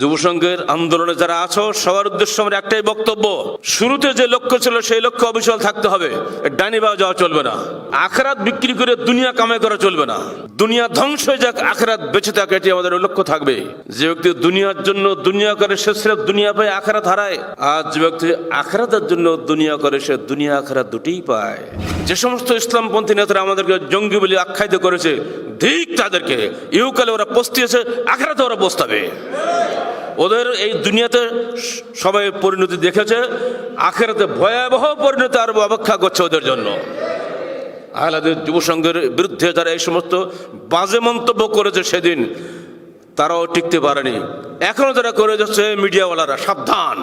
যুবসংঘের আন্দোলনে যারা আছো সবার উদ্দেশ্য আমার একটাই বক্তব্য, শুরুতে যে লক্ষ্য ছিল সেই লক্ষ্য অবিচল থাকতে হবে। ডাইনি বাও যাওয়া চলবে না। আখিরাত বিক্রি করে দুনিয়া কামাই করা চলবে না। দুনিয়া ধ্বংস হয়ে যাক, আখিরাত বেঁচে থাকে, এটি আমাদের লক্ষ্য থাকবে। যে ব্যক্তি দুনিয়ার জন্য দুনিয়া করে সে সির্ফ দুনিয়া পায়, আখিরাত হারায়। আর যে ব্যক্তি আখিরাতের জন্য দুনিয়া করে সে দুনিয়া আখিরাত দুটিই পায়। যে সমস্ত ইসলামপন্থী নেতারা আমাদেরকে জঙ্গি বলে আখ্যায়িত করেছে, ঠিক তাদেরকে। ইহকালে ওরা পস্তিয়েছে, আখিরাতে ওরা পস্তাবে। ওদের এই দুনিয়াতে সবাই পরিণতি দেখেছে, আখিরাতে ভয়াবহ পরিণতি আর অপেক্ষা করছে ওদের জন্য। আহলাদের যুবসংঘের বিরুদ্ধে যারা এই সমস্ত বাজে মন্তব্য করেছে সেদিন, তারাও টিকতে পারেনি। এখনো যারা করে যাচ্ছে মিডিয়াওয়ালারা, সাবধান।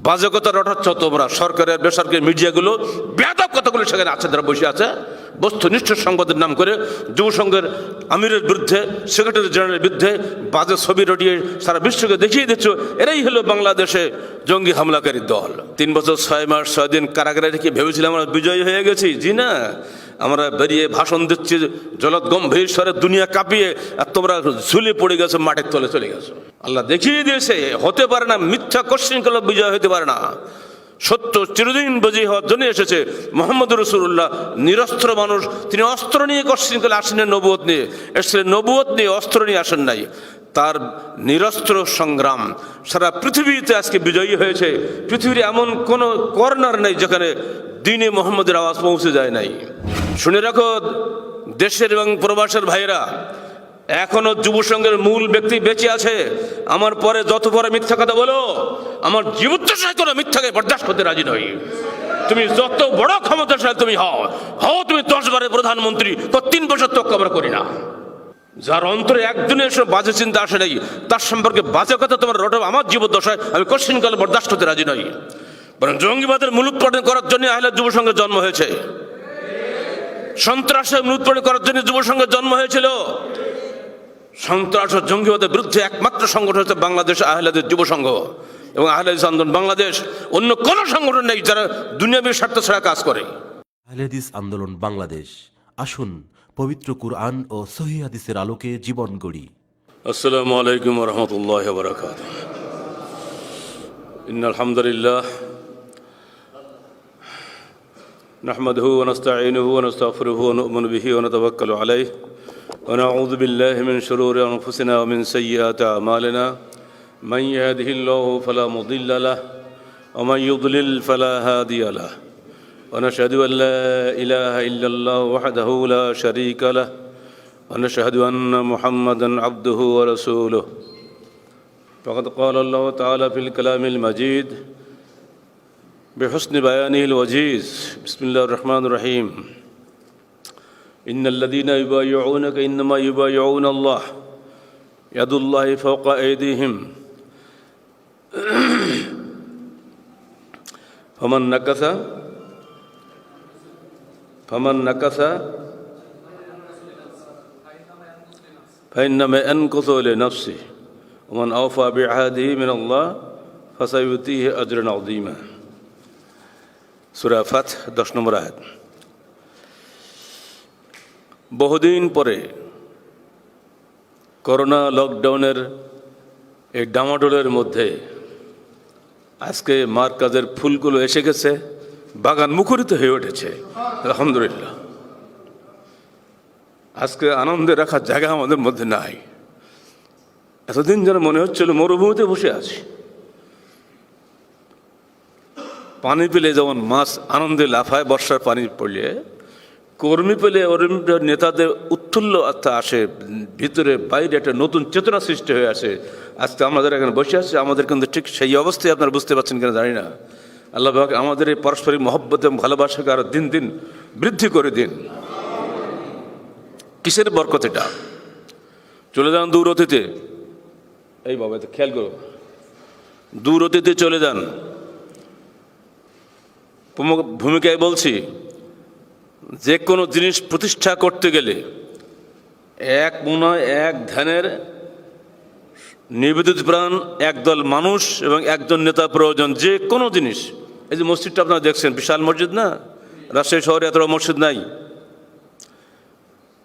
বাজে কথা রটাচ্ছ তোমরা। সরকারের বেসরকারি মিডিয়াগুলো বেয়াদব কথাগুলো সেখানে আছে, যারা বসে আছে বস্তুনিষ্ঠ সংবাদের নাম করে যুবসংঘের আমিরের বিরুদ্ধে, সেক্রেটারি জেনারেলের বিরুদ্ধে বাজে ছবি রটিয়ে সারা বিশ্বকে দেখিয়ে দিচ্ছ, এরাই হলো বাংলাদেশে জঙ্গি হামলাকারী দল। 3 বছর 6 মাস 6 দিন কারাগারে রেখে ভেবেছিলাম আমরা বিজয়ী হয়ে গেছি। জি না, আমরা বেরিয়ে ভাষণ দিচ্ছি জলদ গম্ভীর স্বরে, দুনিয়া কাঁপিয়ে, আর তোমরা ঝুলে পড়ে গেছো, মাটির তলে চলে গেছো। আল্লাহ দেখিয়ে দিয়েছে হতে পারে না, মিথ্যা কোশ্চিন করলে বিজয় হতে পারে না। সত্য চিরদিন বিজয়ী হওয়ার জন্য এসেছে। মুহাম্মদ রাসূলুল্লাহ নিরস্ত্র মানুষ, তিনি অস্ত্র নিয়ে কোশ্চিন করলে আসেন, নবুয়ত নিয়ে এসেছিলেন, নবুয়ত নিয়ে অস্ত্র নিয়ে আসেন নাই। তার নিরস্ত্র সংগ্রাম সারা পৃথিবীতে আজকে বিজয়ী হয়েছে। পৃথিবীর এমন কোনো কর্নার নেই যেখানে দ্বীনে মুহাম্মদের আওয়াজ পৌঁছে যায় নাই। শুনে রাখো দেশের এবং প্রবাসের ভাইয়েরা, এখনো যুবসংঘের মূল ব্যক্তি বেঁচে আছে। আমার পরে যত পরে মিথ্যা কথা বলো, আমার জীবদ্দশায় কোনো মিথ্যাকে বরদাস্ত করতে রাজি নই। তুমি যত বড় ক্ষমতাশালী তুমি হও তুমি 10 বারের প্রধানমন্ত্রী, তো 3 বছর তো আমরা করি না। যার অন্তরে একদিনের সব বাজে চিন্তা আসে নাই, তার সম্পর্কে বাজে কথা তোমার রটো, আমার জীবদ্দশায় আমি কোশ্চিন কালে বরদাস্ত করতে রাজি নই। বরং জঙ্গিবাদের মূলোৎপাটন করার জন্য আহলে যুবসংঘের জন্ম হয়েছে। সন্ত্রাসের মূলোৎপাটন করার জন্য যুবসংঘের জন্ম হয়েছিল। সন্ত্রাস ও জঙ্গিবাদের বিরুদ্ধে একমাত্র সংগঠন হচ্ছে বাংলাদেশ আহলাদের যুবসংঘ এবং আহলাদিস আন্দোলন বাংলাদেশ। অন্য কোনো সংগঠন নেই যারা দুনিয়াবী স্বার্থ ছাড়া কাজ করে। আহলাদিস আন্দোলন বাংলাদেশ, আসুন পবিত্র কুরআন ও সহিহ হাদিসের আলোকে জীবন গড়ি। আসসালামু আলাইকুম ওয়া রাহমাতুল্লাহি ওয়া বারাকাতুহু। ইন্নাল হামদুলিল্লাহ নাহমাদুহু ওয়া নাস্তাঈনুহু ওয়া নাস্তাগফিরুহু ওয়া নু'মিনু বিহি ওয়া নাতাওয়াক্কালু আলাইহি ونعوذ بالله من شرور أنفسنا ومن سيئات أعمالنا من يهده الله فلا مضل له ومن يضلل فلا هادي له ونشهد أن لا إله إلا الله وحده لا شريك له ونشهد أن محمدا عبده ورسوله فقد قال الله تعالى في الكلام المجيد بحسن بيانه الوجيز بسم الله الرحمن الرحيم إن الذين يبايعونك إنما يبايعون الله يد الله فوق أيديهم فمن نكث فإنما ينكث لنفسه ومن أوفى بعهده من الله فسيؤتيه أجرا عظيما সূরা ফাত 10 নম্বর আয়াত। বহুদিন পরে করোনা লকডাউনের এই ডামাডোলের মধ্যে আজকে মার্কাজের ফুলগুলো এসে গেছে, বাগান মুখরিত হয়ে উঠেছে। আলহামদুলিল্লাহ। আজকে আনন্দে রাখার জায়গা আমাদের মধ্যে নাই। এতদিন যেন মনে হচ্ছিল মরুভূমিতে বসে আছি। পানি পেলে যেমন মাছ আনন্দে লাফায় বর্ষার পানি পড়লে, কর্মী পেলে নেতাদের উৎফুল্ল আত্মা আসে, ভিতরে বাইরে একটা নতুন চেতনা সৃষ্টি হয়ে আসে। আজকে আমাদের এখানে বসে আছে, আমাদের কিন্তু ঠিক সেই অবস্থায় আপনারা বুঝতে পারছেন কিনা জানি না। আল্লাহ পাক আমাদের এই পারস্পরিক মহব্বত এবং ভালোবাসাকে আরো দিন দিন বৃদ্ধি করে দিন। কিসের বরকত এটা? চলে যান দূর অতীতে। এই বাবা তো খেয়াল করো, দূর অতীতে চলে যান। ভূমিকায় বলছি, যে কোনো জিনিস প্রতিষ্ঠা করতে গেলে এক মনে এক ধ্যানের নিবেদিত প্রাণ একদল মানুষ এবং একজন নেতা প্রয়োজন। যে কোনো জিনিস, এই যে মসজিদটা আপনারা দেখছেন, বিশাল মসজিদ না? রাজশাহী শহরে এত মসজিদ নাই,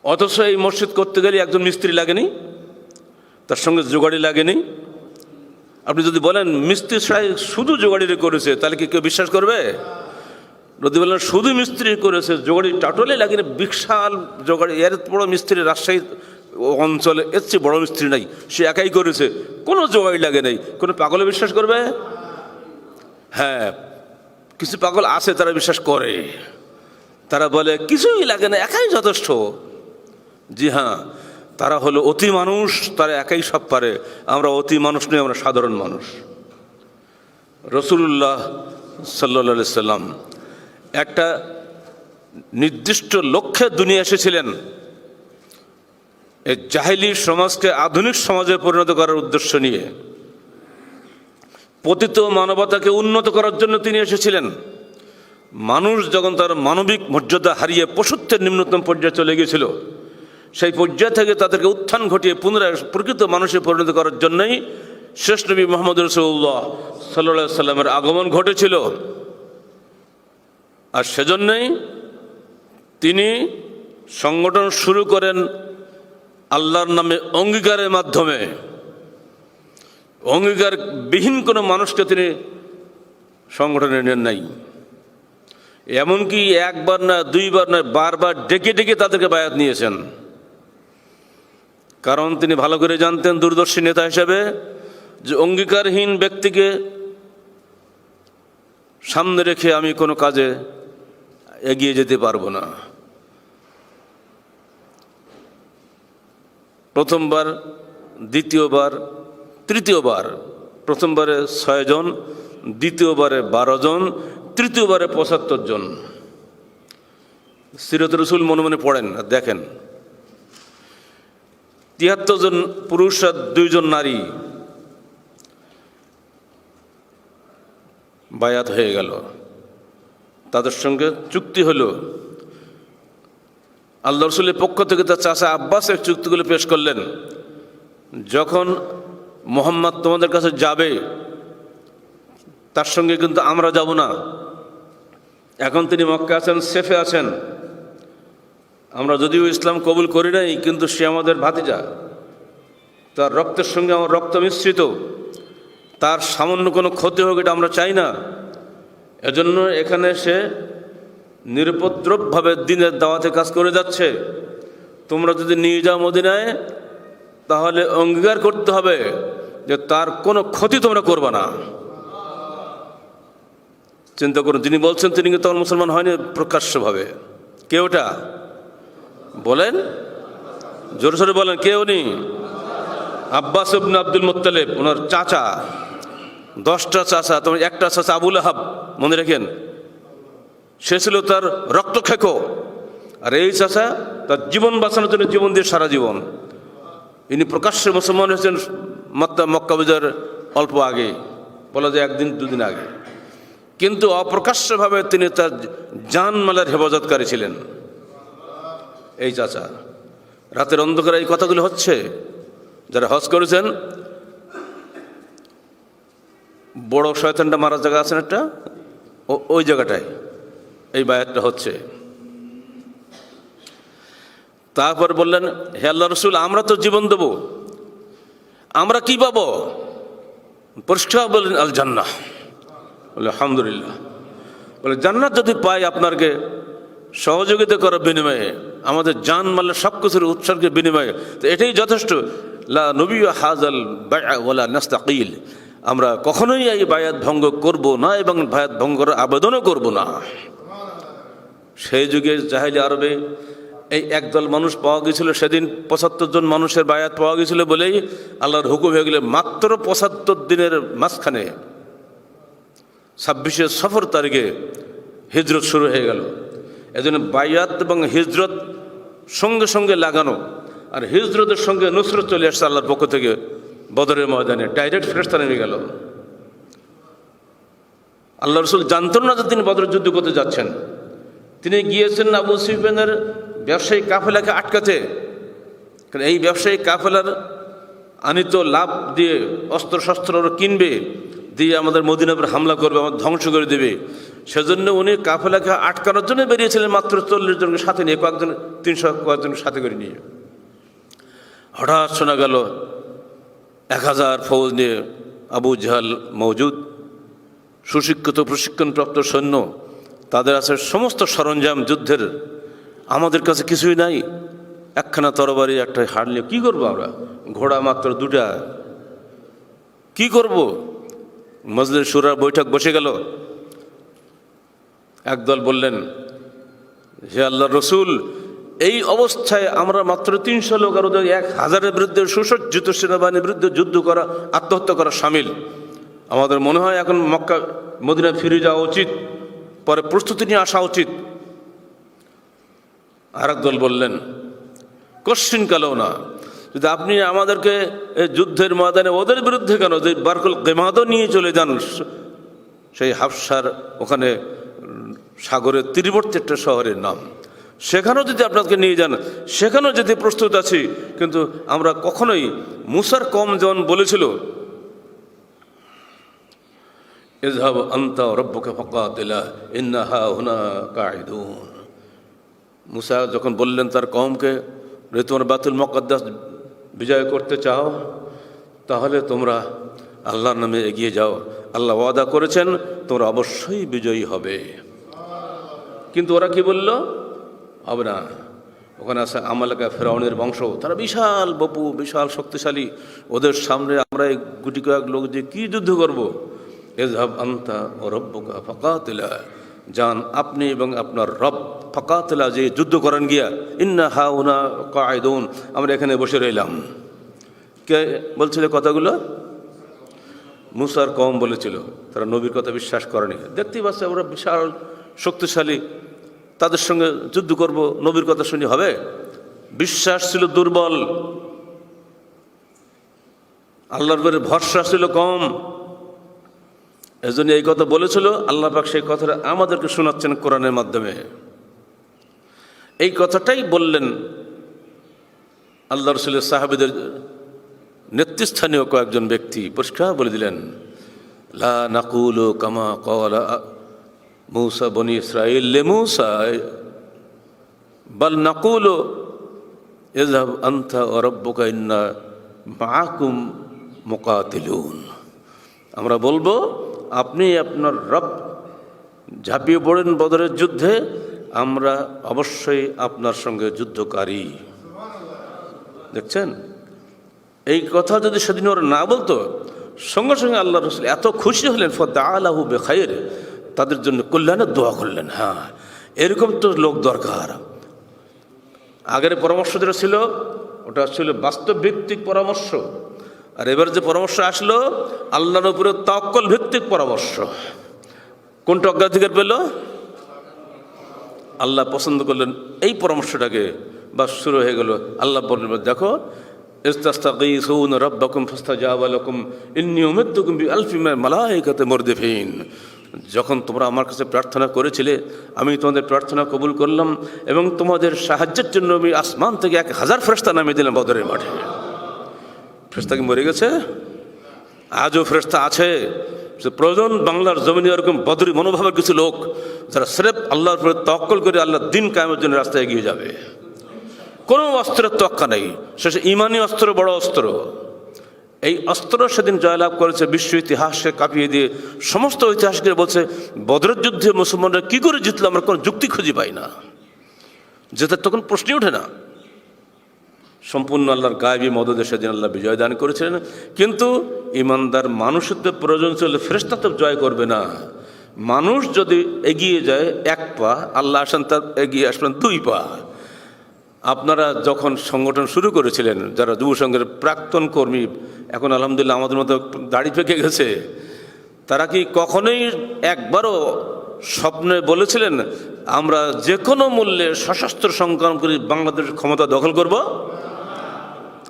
অথচ এই মসজিদ করতে গেলে একজন মিস্ত্রি লাগেনি, তার সঙ্গে জোগাড়ি লাগেনি, আপনি যদি বলেন মিস্ত্রি ছাড়াই শুধু জোগাড়ি করেছে, তাহলে কি কেউ বিশ্বাস করবে? যদি বলেন শুধু মিস্ত্রি করেছে, জোগাড়ি টাটলে লাগে না, বিশাল জোগাড়ি, এর বড় মিস্ত্রি রাজশাহী অঞ্চলে এর চেয়ে বড় মিস্ত্রি নাই, সে একাই করেছে, কোনো জোগাড়ি লাগে নাই, কোনো পাগলে বিশ্বাস করবে? হ্যাঁ, কিছু পাগল আছে, তারা বিশ্বাস করে, তারা বলে কিছুই লাগে না, একাই যথেষ্ট। জি হ্যাঁ, তারা হলো অতি মানুষ, তারা একাই সব পারে। আমরা অতি মানুষ নই, আমরা সাধারণ মানুষ। রাসূলুল্লাহ সাল্লাল্লাহু সাল্লাম একটা নির্দিষ্ট লক্ষ্যে দুনিয়া এসেছিলেন, এই জাহেলি সমাজকে আধুনিক সমাজে পরিণত করার উদ্দেশ্য নিয়ে, পতিত মানবতাকে উন্নত করার জন্য তিনি এসেছিলেন। মানুষ যখন তার মানবিক মর্যাদা হারিয়ে পশুত্বের নিম্নতম পর্যায়ে চলে গিয়েছিল, সেই পর্যায় থেকে তাদেরকে উত্থান ঘটিয়ে পুনরায় প্রকৃত মানুষে পরিণত করার জন্যই শেষ নবী মুহাম্মদ রাসূলুল্লাহ সাল্লাল্লাহু আলাইহি সাল্লামের আগমন ঘটেছিল। আর সেজন্যই তিনি সংগঠন শুরু করেন আল্লাহর নামে অঙ্গীকারের মাধ্যমে। অঙ্গীকারবিহীন কোনো মানুষকে তিনি সংগঠনে নেন নাই। এমনকি একবার না, দুইবার না, বারবার ডেকে ডেকে তাদেরকে বায়াত নিয়েছেন। কারণ তিনি ভালো করে জানতেন দূরদর্শী নেতা হিসেবে যে অঙ্গীকারহীন ব্যক্তিকে সামনে রেখে আমি কোনো কাজে এগিয়ে যেতে পারবো না। প্রথমবার, দ্বিতীয়বার, তৃতীয়বার, প্রথমবারে 6 জন, দ্বিতীয়বারে 12 জন, তৃতীয়বারে 75 জন। সিরাত রাসূল মনে মনে পড়েন আর দেখেন, 73 জন পুরুষ আর 2 জন নারী বায়াত হয়ে গেল। তাদের সঙ্গে চুক্তি হলো। আল্লাহ রসুলের পক্ষ থেকে তার চাচা আব্বাস এক চুক্তিগুলো পেশ করলেন, যখন মুহাম্মদ তোমাদের কাছে যাবে তার সঙ্গে কিন্তু আমরা যাব না। এখন তিনি মক্কা আছেন, সেফে আছেন, আমরা যদিও ইসলাম কবুল করি নাই, কিন্তু সে আমাদের ভাতিজা, তার রক্তের সঙ্গে আমার রক্ত মিশ্রিত, তার সামান্য কোনো ক্ষতি হোক এটা আমরা চাই না। এজন্য এখানে সে নিরুপদ্রবভাবে দিনের দাওয়াতে কাজ করে যাচ্ছে। তোমরা যদি নিয়ে যাও মদিনায়, তাহলে অঙ্গীকার করতে হবে যে তার কোনো ক্ষতি তোমরা করবে না। চিন্তা করুন, যিনি বলছেন তিনি কিন্তু তখন মুসলমান হয়নি প্রকাশ্যভাবে। কে ওটা বলেন? জোরে সোরে বলেন, কে উনি? আব্বাস ইবনে আব্দুল মুত্তালিব, ওনার চাচা। 10টা চাচা, তোমার একটা চাচা আবু লাহাব, মনে রাখেন, সে ছিল তার রক্তক্ষেকো। আর এই চাচা তার জীবন বাঁচানোর জন্য জীবন দিয়ে সারা জীবন। ইনি প্রকাশ্যে মুসলমান হয়েছেন মক্কা বিজয়ের অল্প আগে, বলা যায় 1 দিন 2 দিন আগে, কিন্তু অপ্রকাশ্যভাবে তিনি তার জানমালের হেফাজতকারী ছিলেন। এই চাচা, রাতের অন্ধকারে এই কথাগুলো হচ্ছে। যারা হজ করেছেন, বড় শয়তানটা মারা জায়গা আছেন একটা, ওই জায়গাটায় এই বায়াতটা হচ্ছে। তারপর বললেন, হে আল্লাহ রসুল, আমরা তো জীবন দেব, আমরা কি পাবো? পরিষ্কার বললেন, আল জান্নাহ। বলে আলহামদুলিল্লাহ। বলে জান্নাত যদি পাই আপনাকে সহযোগিতা করার বিনিময়ে, আমাদের জান মালের সব কিছুর উৎসর্গের বিনিময়ে, তো এটাই যথেষ্ট। লা নবী হাজাল বায়আ ওয়ালা নাস্তাকিল, আমরা কখনোই এই বায়াত ভঙ্গ করব না এবং বায়াত ভঙ্গ করার আবেদনও করব না। সেই যুগে জাহেলি আরবে এই একদল মানুষ পাওয়া গেছিল। সেদিন 75 জন মানুষের বায়াত পাওয়া গেছিল বলেই আল্লাহর হুকুম হয়ে গেলে মাত্র 75 দিনের মাঝখানে 26শে সফর তারিখে হিজরত শুরু হয়ে গেল। এজন্য বায়াত এবং হিজরত সঙ্গে সঙ্গে লাগানো। আর হিজরতের সঙ্গে নুসরত চলে আসছে আল্লাহর পক্ষ থেকে বদরের ময়দানে, ডাইরেক্ট ফেরেশতা নেমে গেল। আল্লাহ রসুল জানতেন না যে তিনি বদরের যুদ্ধ করতে যাচ্ছেন। তিনি গিয়েছেন আবু সুফিয়ানের ব্যবসায়ী কাফেলাকে আটকাতে। কারণ এই ব্যবসায়ী কাফেলার আনিত লাভ দিয়ে অস্ত্রশস্ত্র কিনবে, দিয়ে আমাদের মদিনার উপর হামলা করবে, আমাদের ধ্বংস করে দেবে। সেজন্য উনি কাফেলাকে আটকানোর জন্য বেরিয়েছিলেন, মাত্র 40 জনকে সাথে নিয়ে, কয়েকজন 300 কয়েকজনকে সাথে করে নিয়ে। হঠাৎ শোনা গেল 1000 ফৌজ নিয়ে আবু জাহাল মওজুদ, সুশিক্ষিত প্রশিক্ষণপ্রাপ্ত সৈন্য, তাদের আছে সমস্ত সরঞ্জাম যুদ্ধের। আমাদের কাছে কিছুই নাই, একখানা তরবারি, একটা হাড় নিয়ে কী করবো আমরা? ঘোড়া মাত্র দুটা, কি করব? মজলিস শুরার বৈঠক বসে গেল। একদল বললেন, হে আল্লাহর রসুল, এই অবস্থায় আমরা মাত্র 300 লোক আর 1000-এর বিরুদ্ধে সুসজ্জিত সেনাবাহিনীর বিরুদ্ধে যুদ্ধ করা, আত্মহত্যা করা সামিল। আমাদের মনে হয় এখন মক্কা মদিনায় ফিরে যাওয়া উচিত, পরে প্রস্তুতি নিয়ে আসা উচিত। আর একদল বললেন, কোশ্চিনকালেও না, যদি আপনি আমাদেরকে এই যুদ্ধের ময়দানে ওদের বিরুদ্ধে কেন, যে বারকুল গেমাদও নিয়ে চলে যান, সেই হাফসার ওখানে সাগরের তীরবর্তী একটা শহরের নাম, সেখানেও যদি আপনাকে নিয়ে যান, সেখানেও যেতে প্রস্তুত আছি। কিন্তু আমরা কখনোই মুসার কম যেমন বলেছিল, ইযহাব আনতা রাব্বুকা ফাকাতিলা ইন্না হাহুনা কাঈদুন, মুসা যখন বললেন তার কওমকে, যে তোমরা বাইতুল মুকাদ্দাস বিজয় করতে চাও, তাহলে তোমরা আল্লাহর নামে এগিয়ে যাও, আল্লাহ ওয়াদা করেছেন তোমরা অবশ্যই বিজয়ী হবে। কিন্তু ওরা কি বলল? হবে না। ওখানে আছে আমালেকা, ফেরাউনের বংশ, তারা বিশাল বপু, বিশাল শক্তিশালী, ওদের সামনে আমরা এই গুটি কয়েক লোক যে কি যুদ্ধ করব? ইযহাব আনতা ওয়া রাব্বুকা ফাকাতিলা, যান আপনি এবং আপনার রব, ফাকাতিলা, যে যুদ্ধ করেন গিয়া, ইন্না হাউনা কাঈদুন, আমরা এখানে বসে রইলাম। কে বলছিল কথাগুলো? মুসার কওম বলেছিল। তারা নবীর কথা বিশ্বাস করেনি। দেখতেই পাচ্ছে ওরা বিশাল শক্তিশালী, তাদের সঙ্গে যুদ্ধ করব, নবীর কথা শুনি হবে? বিশ্বাস ছিল দুর্বল, আল্লাহর উপরে ভরসা ছিল কম। এজন্য এই কথা বলেছিল। আল্লাহ পাক সেই কথাটা আমাদেরকে শোনাচ্ছেন কোরআনের মাধ্যমে। এই কথাটাই বললেন আল্লাহ রসুলের সাহাবীদের নেতৃস্থানীয় কয়েকজন ব্যক্তি, পরিষ্কার বলে দিলেন, লা নাকুলু কামা ক্বালা মূসা বনি ইসরাঈল লিমূসা বাল নাকুলু ইযহাব আনতা ওয়া রাব্বুকা ইন্না মাআকুম মুকাতিলুন। আমরা বলবো আপনি আপনার রব ঝাঁপিয়ে পড়েন বদরের যুদ্ধে, আমরা অবশ্যই আপনার সঙ্গে যুদ্ধকারী। দেখছেন, এই কথা যদি সেদিন ওরা না বলতো, সঙ্গে সঙ্গে আল্লাহ রাসূল এত খুশি হলেন, ফাদআ লাহু বিখাইর, তাদের জন্য কল্যাণের দোয়া করলেন। হ্যাঁ, এরকম তো লোক দরকার। আগের পরামর্শ যেটা ছিল, ওটা ছিল বাস্তব ভিত্তিক পরামর্শ, আর এবার যে পরামর্শ আসলো আল্লাহর উপরে তাওয়াক্কুল ভিত্তিক পরামর্শ। কোনটা অগ্রাধিকার পেল? আল্লাহ পছন্দ করলেন এই পরামর্শটাকে। বাস শুরু হয়ে গেল। আল্লাহ বললেন, দেখো, ইস্তাগীসুনা রাব্বাকুম ফাস্তাজাবা লাকুম ইন্নী উমিদ্দুকুম বিআলফিন মিনাল মালায়েকাতি মুরদিফিন। যখন তোমরা আমার কাছে প্রার্থনা করেছিলে, আমি তোমাদের প্রার্থনা কবুল করলাম এবং তোমাদের সাহায্যের জন্য আমি আসমান থেকে 1000 ফেরেশতা নামিয়ে দিলাম বদরের মাঠে। ফেরেশতা কি মরে গেছে? আজও ফেরেশতা আছে। প্রয়োজন বাংলার জমিনে এরকম বদরি মনোভাবের কিছু লোক, যারা স্রেফ আল্লাহর উপরে তাওয়াক্কুল করে আল্লাহর দ্বীন কায়েমের জন্য রাস্তায় এগিয়ে যাবে। কোনো অস্ত্রের তোয়াক্কা নেই, শেষে ইমানি অস্ত্র বড় অস্ত্র। এই অস্ত্র সেদিন জয়লাভ করেছে, বিশ্ব ইতিহাসকে কাঁপিয়ে দিয়ে সমস্ত ইতিহাসকে বলছে, বদরের যুদ্ধে মুসলমানরা কী করে জিতলো আমরা কোনো যুক্তি খুঁজে পাই না, যেটা তখন প্রশ্নই ওঠে না। সম্পূর্ণ আল্লাহর গায়েবী মদদে সেদিন আল্লাহ বিজয় দান করেছিলেন। কিন্তু ইমানদার মানুষদের প্রয়োজন ছিল, ফেরেশতা তো জয় করবে না। মানুষ যদি এগিয়ে যায় 1 পা, আল্লাহ আসেন তার এগিয়ে আসবেন 2 পা। আপনারা যখন সংগঠন শুরু করেছিলেন, যারা যুব সংঘের প্রাক্তন কর্মী, এখন আলহামদুলিল্লাহ আমাদের মতো দাড়ি পেকে গেছে, তারা কি কখনোই একবারও স্বপ্নে বলেছিলেন আমরা যে কোনো মূল্যে সশস্ত্র সংগ্রাম করে বাংলাদেশের ক্ষমতা দখল করব?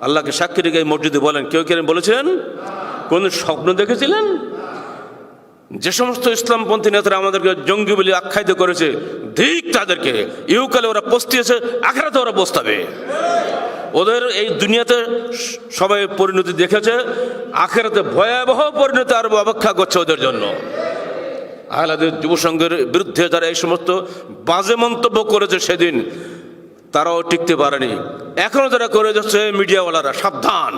আল্লাহকে সাক্ষী রেখে এই মসজিদে বলেন, কেউ কেউ বলেছিলেন? কোন স্বপ্ন দেখেছিলেন? যে সমস্ত ইসলামপন্থী নেতারা আমাদেরকে জঙ্গি বলে আখ্যায়িত করেছে, ঠিক তাদেরকে। ইহকালে ওরা পস্তিয়েছে, আখিরাতে ওরা পস্তাবে। ওদের এই দুনিয়াতে সবাই পরিণতি দেখেছে, আখিরাতে ভয়াবহ পরিণতি আরো অপেক্ষা করছে ওদের জন্য। আহলাদের যুব সংঘের বিরুদ্ধে যারা এই সমস্ত বাজে মন্তব্য করেছে সেদিন, তারাও টিকতে পারেনি। এখনো যারা করে যাচ্ছে মিডিয়াওয়ালারা, সাবধান।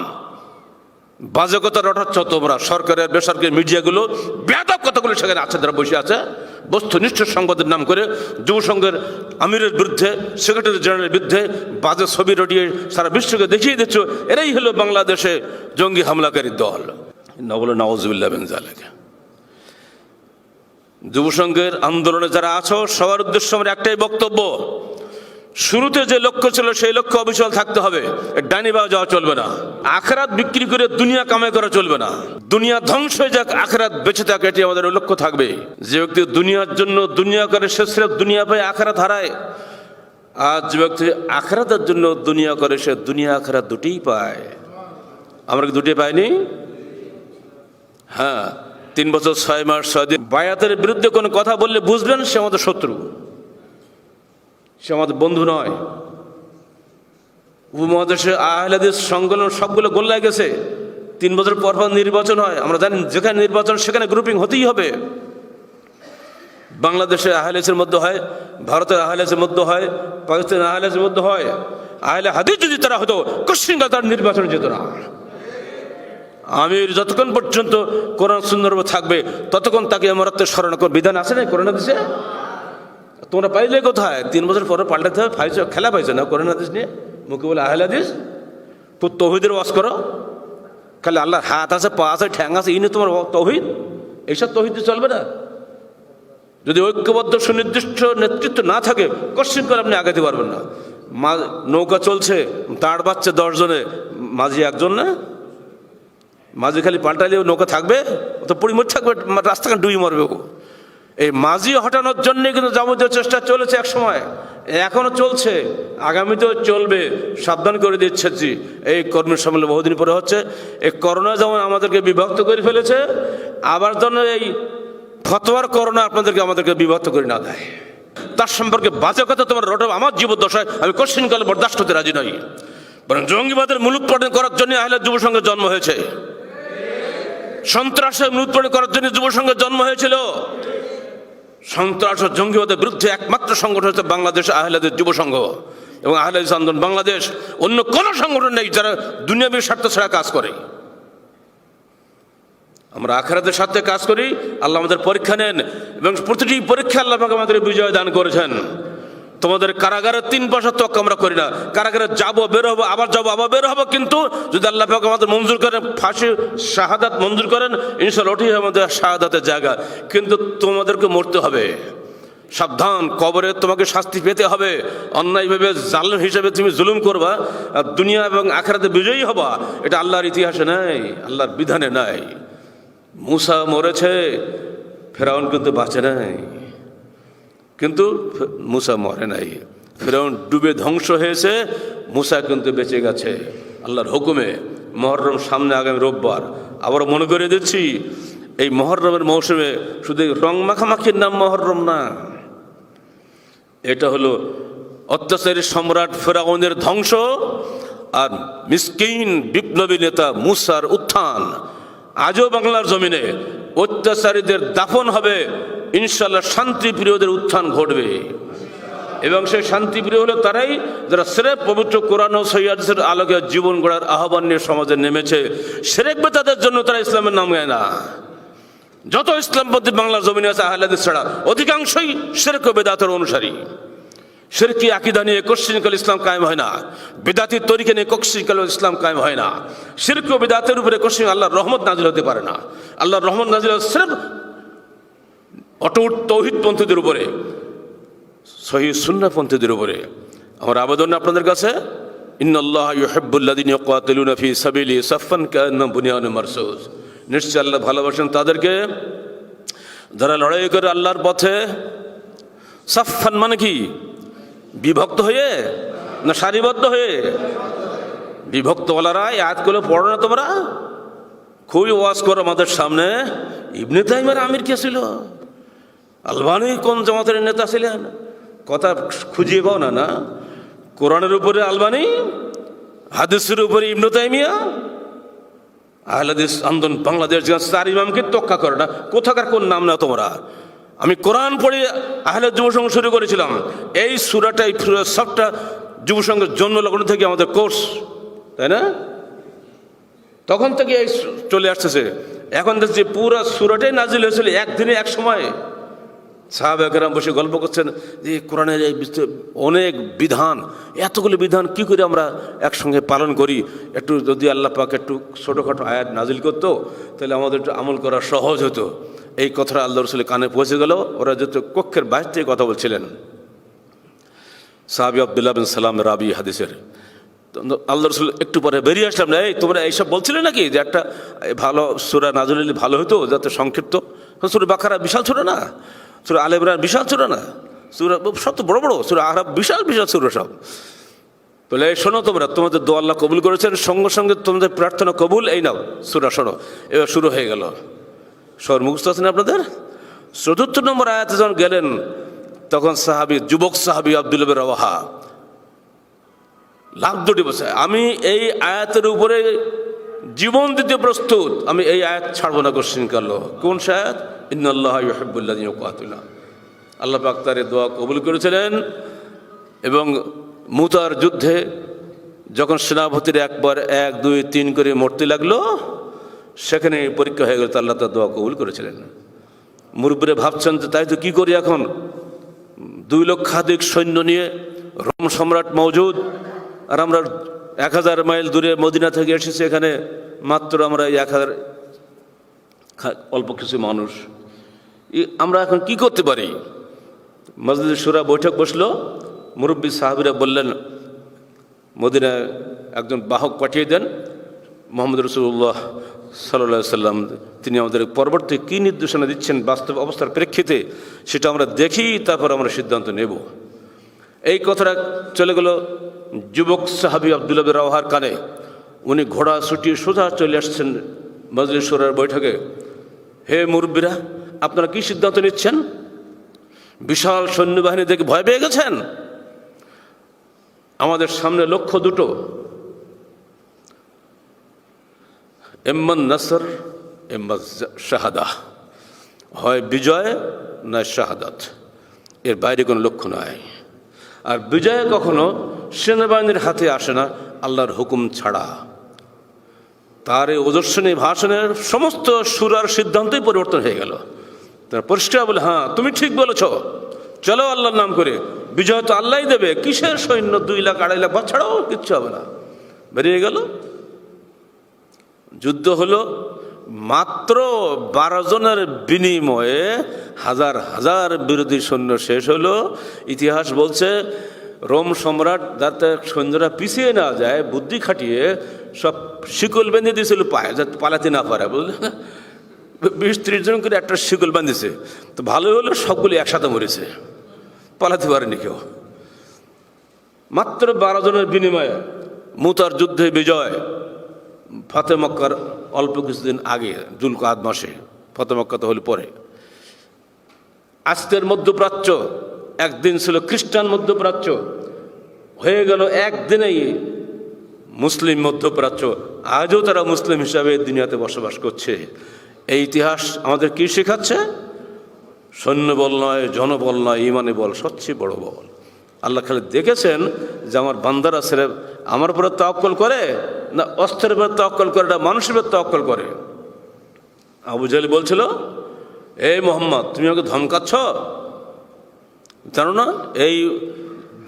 বাজে কথা রটাচ্ছ তোমরা, সরকারের বেসরকারি মিডিয়াগুলো বেয়াদব কথাগুলো সেখানে আছে, যারা বসে আছে বস্তুনিষ্ঠ সংবাদের নাম করে যুব সংঘের আমিরের বিরুদ্ধে, সেক্রেটারি জেনারেলের বিরুদ্ধে বাজে ছবি রটিয়ে সারা বিশ্বকে দেখিয়ে দিচ্ছ এরাই হলো বাংলাদেশে জঙ্গি হামলাকারী দল। নাউজুবিল্লাহ মিন যালিক। যুব সংঘের আন্দোলনে যারা আছো সবার উদ্দেশ্যে আমার একটাই বক্তব্য, শুরুতে যে লক্ষ্য ছিল সেই লক্ষ্য অবিচল থাকতে হবে। ডাইনি বাও যাওয়া চলবে না। আখিরাত বিক্রি করে দুনিয়া কামাই করা চলবে না। দুনিয়া ধ্বংস হয়ে যাক, আখিরাত বেঁচে থাক, এটি আমাদের লক্ষ্য থাকবে। যে ব্যক্তি দুনিয়ার জন্য দুনিয়া করে সে সির্ফ দুনিয়া পায়, আখিরাত হারায়। আর যে ব্যক্তি আখিরাতের জন্য দুনিয়া করে সে দুনিয়া আখিরাত দুটিই পায়। আমরা কি দুটি পাইনি? হ্যাঁ, 3 বছর 6 মাস 6 দিন বায়াতের বিরুদ্ধে কোনো কথা বললে বুঝবেন সে আমাদের শত্রু, সে আমাদের বন্ধু নয়। উপমহাদেশে আহলে হাদিস সংগঠন সবগুলো গোল্লায় গেছে। 3 বছর পর পর নির্বাচন হয়, আমরা জানি যেখানে নির্বাচন সেখানে গ্রুপিং হতেই হবে। বাংলাদেশে আহলে হাদিসের মধ্যে হয়, ভারতের আহলে হাদিসের মধ্যে হয়, পাকিস্তানের আহলে হাদিসের মধ্যে হয়। আহলে হাদিস যদি তারা হতো কোশ্চিনকাল তার নির্বাচন যেত না। আমির যতক্ষণ পর্যন্ত কোরআন সুন্নাহর থাকবে ততক্ষণ তাকে ইমারতের স্মরণ করার বিধান আছে না কোরআন হাদিসে? তোমরা পাইলে কোথায়? 3 বছর পরে পাল্টাতে হবে, পাইছো খেলা পাইছো না কোরআন হাদিস নিয়ে? মুখে বলে আহলে হাদিস, তো তৌহিদের ওয়াজ করো, খালি আল্লাহর হাত আছে, পা আছে, ঠ্যাং আছে, এই নিয়ে তোমার তৌহিদ? এইসব তৌহিদ চলবে না। যদি ঐক্যবদ্ধ সুনির্দিষ্ট নেতৃত্ব না থাকে কোশ্চিন করে আপনি আগাতে পারবেন না। নৌকা চলছে, দাঁড় বাচ্চা 10 জনে, মাঝি একজন না? মাঝি খালি পাল্টালেও নৌকা থাকবে? ও তো পরিমর থাকবে, রাস্তাঘাট ডুবি মরবে। এই মাঝি হটানোর জন্য কিন্তু যাবতীয় চেষ্টা চলেছে এক সময়, এখনো চলছে, আগামীতেও চলবে। সাবধান করে দিচ্ছে। এই কর্মী সম্মেলন বহুদিন পরে হচ্ছে। এই করোনা যেমন আমাদেরকে বিভক্ত করে ফেলেছে, আবার যেন এই ফতোয়ার করোনা আমাদেরকে বিভক্ত করে না দেয়। তার সম্পর্কে বাজে কথা তোমার রটব আমার জীবদ্দশায় আমি কোশ্চিনকালে বরদাস্ত করতে রাজি নই। বরং জঙ্গিবাদের মূলোৎপাটন করার জন্য আহলে যুব সংঘের জন্ম হয়েছে। সন্ত্রাসের মূলোৎপাটন করার জন্য যুব সংঘের জন্ম হয়েছিল। সন্ত্রাস ও জঙ্গিবাদের বিরুদ্ধে একমাত্র সংগঠন হচ্ছে বাংলাদেশ আহলে হাদিস যুব সংঘ এবং আহলে হাদিস আন্দোলন বাংলাদেশ। অন্য কোনো সংগঠন নেই যারা দুনিয়াবী স্বার্থ ছাড়া কাজ করে। আমরা আখিরাতের সাথে কাজ করি। আল্লাহ আমাদের পরীক্ষা নেন এবং প্রতিটি পরীক্ষা আল্লাহ পাক আমাদের বিজয় দান করেছেন। তোমাদের কারাগারের 3 পয়সা তক আমরা করি না। কারাগারে যাবো, বের হবো, আবার যাবো, আবার বের হবো, কিন্তু যদি আল্লাহ পাক আমাদের মঞ্জুর করেন, ফাঁসি শাহাদাত মঞ্জুর করেন, ইনশাআল্লাহ ওঠি আমাদের শাহাদাতের জায়গা। কিন্তু তোমাদেরকে মরতে হবে। সাবধান, কবরে তোমাকে শাস্তি পেতে হবে। অন্যায়ভাবে জালেম হিসেবে তুমি জুলুম করবা, আর দুনিয়া এবং আখিরাতে বিজয়ী হবা, এটা আল্লাহর ইতিহাসে নাই, আল্লাহর বিধানে নাই। মুসা মরেছে, ফেরাউন কিন্তু বাঁচে নাই। কিন্তু মুসা মরে নাই, ফেরাউন ডুবে ধ্বংস হয়েছে, মুসা কিন্তু বেঁচে গেছে আল্লাহর হুকুমে। মহররম সামনে, আগামী রোববার। আবার মনে করে দিচ্ছি, এই মহররমের মৌসুমে শুধু রং মাখামাখির নাম মহররম না, এটা হলো অত্যাচারী সম্রাট ফেরাউনের ধ্বংস আর মিসকিন বিপ্লবী নেতা মুসার উত্থান। আজও বাংলার জমিনে অত্যাচারীদের দাফন হবে, ইনশাআল্লাহ শান্তিপ্রিয়দের উত্থান ঘটবে। এবং সেই শান্তিপ্রিয় হলো তারাই যারা সিরেফ পবিত্র কোরআন ও সহিহ হাদিসের আলোকে জীবন গড়ার আহ্বান নিয়ে সমাজে নেমেছে। শিরক বেদাতের জন্য তারা ইসলামের নাম নেয় না। যত ইসলামপন্থী বাংলার জমিনে আছে আহলে হাদিস ছাড়া অধিকাংশই শিরক ও বেদাতের অনুসারী। শিরকি আকীদা নিয়ে কোশ্চিনকাল ইসলাম কায়েম হয় না। বিদাতি তরিকা নিয়ে কোশ্চিনকাল ইসলাম কায়েম হয় না। শিরক ও বিদাতের উপরে কোশ্চিন আল্লাহর রহমত নাজিল হতে পারে না। আল্লাহর রহমত নাজিল সির্ফ অটুট তৌহিদপন্থীদের উপরে, সহিহ সুন্নাহপন্থীদের উপরে। আমার আবেদন আপনাদের কাছে, ইন্নাল্লাহা ইউহিব্বুল্লাযীনা ইউকাতিলুনা ফী সাবিলিহি সাফফান কাআন্নাহুম বুনিয়ানুম মারসুস। নিশ্চয় আল্লাহ ভালোবাসেন তাদেরকে যারা লড়াই করে আল্লাহর পথে। সাফফান মানে কি? বিভক্ত হয়ে না সারিবদ্ধ হয়ে? বিভক্ত ওয়ালারা আয়াতগুলো পড়ো না তোমরা? খুবই ওয়াজ করো আমাদের সামনে। ইবনে তাইমিয়ার আমির কে ছিল? আলবানি কোন জামাতের নেতা ছিলেন? কথা খুঁজিয়ে পাও না? না, কোরআনের উপরে আলবানি, হাদিসের উপরে ইবনে তাইমিয়া। আহলে হাদিস আন্দোলন বাংলাদেশ 4 ইমামকে তোক্কা করে না। কোথাকার কোন নাম না তোমরা? আমি কোরআন পড়ে আহলে যুব সংঘ শুরু করেছিলাম। এই সূরাটাই সবটা যুব সংঘের জন্ম লগ্ন থেকে আমাদের কোর্স, তাই না? তখন থেকে এই চলে আসতেছে। এখন দেখছি পুরো সূরাটাই নাজিল হয়েছিল একদিনে এক সময়। সাহাবায়ে কেরাম বসে গল্প করছেন যে কোরআনের এই অনেক বিধান, এতগুলো বিধান কি করে আমরা একসঙ্গে পালন করি, একটু যদি আল্লাহ পাক একটু ছোটোখাটো আয়াত নাজিল করতো তাহলে আমাদের একটু আমল করা সহজ হতো। এই কথাটা আল্লাহ রসুলের কানে পৌঁছে গেল। ওরা যেহেতু কক্ষের বাইরে থেকে কথা বলছিলেন। সাহাবী আব্দুল্লাহ বিন সালাম রাবি হাদিসের, আল্লাহ রসুল একটু পরে বেরিয়ে আসলাম, না এই তোমরা এইসব বলছিলে নাকি যে একটা ভালো সূরা নাজিল হলে ভালো হতো, যাতে সংক্ষিপ্ত। সূরা বাকারা বিশাল সূরা না, সূরা আলে ইমরান বিশাল সূরা না, সূরা সব তো বড় বড়, সূরা আহরাব বিশাল বিশাল সূরা সব। বলে এই শোনো, তোমরা তোমাদের দোয়া আল্লাহ কবুল করেছেন, সঙ্গে সঙ্গে তোমাদের প্রার্থনা কবুল, এই নাও সূরা শোনো। এবার শুরু হয়ে গেল। সর মুখস্থ আছেন আপনাদের? ৪র্থ নম্বর আয়াতে যখন গেলেন তখন যুবক সাহাবী আব্দুল্লাহ বিন রাওয়াহা লাভ দুটি বসে, আমি এই আয়াতের উপরে জীবন দিতে প্রস্তুত, আমি এই আয়াত ছাড়বো না কোশ্চিন করলো। কোন আয়াত? ইন্নাল্লাহা ইউহিব্বুল্লাযিনা ইউকাতিলুনা। আল্লাহ পাক তার দোয়া কবুল করেছিলেন। এবং মুতার যুদ্ধে যখন সেনাপতির একবার 1, 2, 3 করে মরতে লাগলো, সেখানে পরীক্ষা হয়ে গেল, আল্লাহ তার দোয়া কবুল করেছিলেন। মুরব্বীরা ভাবছেন যে তাই তো কি করি এখন, 2 লক্ষাধিক সৈন্য নিয়ে রোম সম্রাট মওজুদ, আর আমরা 1000 মাইল দূরে মদিনা থেকে এসেছি, এখানে মাত্র আমরা 1000 অল্প কিছু মানুষ, আমরা এখন কি করতে পারি? মজলিস শুরা বৈঠক বসলো। মুরব্বী সাহাবীরা বললেন মদিনায় একজন বাহক পাঠিয়ে দেন, মুহাম্মদ রাসূলুল্লাহ সাল্লাল্লাহু আলাইহি সাল্লাম, তিনি আমাদের পরবর্তী কী নির্দেশনা দিচ্ছেন বাস্তব অবস্থার প্রেক্ষিতে সেটা আমরা দেখি, তারপর আমরা সিদ্ধান্ত নেব। এই কথাটা চলে গেল যুবক সাহাবী আব্দুল্লাহ বিন রাওয়াহার কানে। উনি ঘোড়া ছুটিয়ে সোজা চলে আসছেন মজলিস শুরার বৈঠকে। হে মুরব্বীরা, আপনারা কি সিদ্ধান্ত নিচ্ছেন? বিশাল সৈন্যবাহিনী দেখে ভয় পেয়ে গেছেন? আমাদের সামনে লক্ষ্য দুটো, এম্মান নাসর এম্মা শাহাদা, হয় বিজয় না শাহাদাত, এর বাইরে কোনো লক্ষ্য নয়। আর বিজয় কখনো সেনাবাহিনীর হাতে আসে না আল্লাহর হুকুম ছাড়া। তার এই ওজস্বিনী ভাষণের সমস্ত সুরার সিদ্ধান্তই পরিবর্তন হয়ে গেল। তার পরিষ্কার বলে, হ্যাঁ তুমি ঠিক বলেছ, চলো আল্লাহর নাম করে, বিজয় তো আল্লাহই দেবে, কিসের সৈন্য 2 লাখ 2.5 লাখ ছাড়াও কিচ্ছু হবে না। বেরিয়ে গেল, যুদ্ধ হলো। মাত্র 12 জনের বিনিময়ে হাজার হাজার বিরোধী সৈন্য শেষ হলো। ইতিহাস বলছে রোম সম্রাট যাতে সৈন্যরা পিছিয়ে না যায় বুদ্ধি খাটিয়ে সব শিকল বেঁধে দিয়েছিল পায়ে, যাতে পালাতে না পারে, বুঝলে, 20-30 জন করে একটা শিকল বাঁধিয়েছে। তো ভালোই হলো, সবগুলি একসাথে মরেছে, পালাতে পারেনি কেউ। মাত্র 12 জনের বিনিময়ে মুতার যুদ্ধে বিজয়। ফতে মক্কার অল্প কিছুদিন আগে, যুলকাদ মাসে, ফতে মক্কা তো হল পরে। আজকের মধ্যপ্রাচ্য একদিন ছিল খ্রিস্টান মধ্যপ্রাচ্য, হয়ে গেল একদিনেই মুসলিম মধ্যপ্রাচ্য। আজও তারা মুসলিম হিসাবে দুনিয়াতে বসবাস করছে। এই ইতিহাস আমাদের কি শেখাচ্ছে? সৈন্যবল নয়, জনবল নয়, ইমানে বল সবচেয়ে বড় বল। আল্লাহ খালি দেখেছেন যে আমার বান্দারা ছেড়ে আমার উপরে তাওয়াক্কুল করে না অস্ত্রের উপরে তাওয়াক্কুল করে, না মানুষের উপরে তাওয়াক্কুল করে। আবু জাহেল বলছিল, এই মোহাম্মদ তুমি আমাকে ধমকাচ্ছ, জানো না এই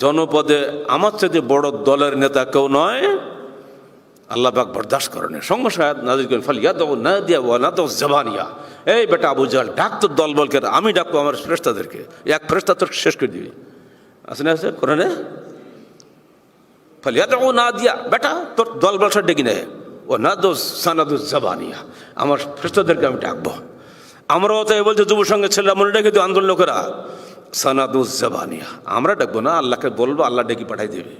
জনপদে আমার চেয়ে বড় দলের নেতা কেউ নয়। আল্লাহ পাক বরদাস্ত করেন, সঙ্গে সঙ্গে নাজিল করেন, ফালিয়া দাও না দিয়া ও না দাও জবানিয়া, এই বেটা আবু জাহেল ডাক তোর দল বলকে, আমি ডাকবো আমার ফেরেশতাদেরকে, এক ফেরেশতা তোর শেষ করে দিবি। আছে না, আছে কোরআনে? ফালিয়া দাও না দিয়া, বেটা তোর দল বলসা ডেকে নেয়, ও না দো সানাদু জবানিয়া, আমার ফেরেশতাদেরকে আমি ডাকবো। আমরাও তাই বলছে, যুব সঙ্গে ছেলেরা মনে রেখে দিও, আন্দোলন লোকেরা, সানাদু জবানিয়া, আমরা ডাকবো না, আল্লাহকে বলবো, আল্লাহ ডেকে পাঠাই দেবে,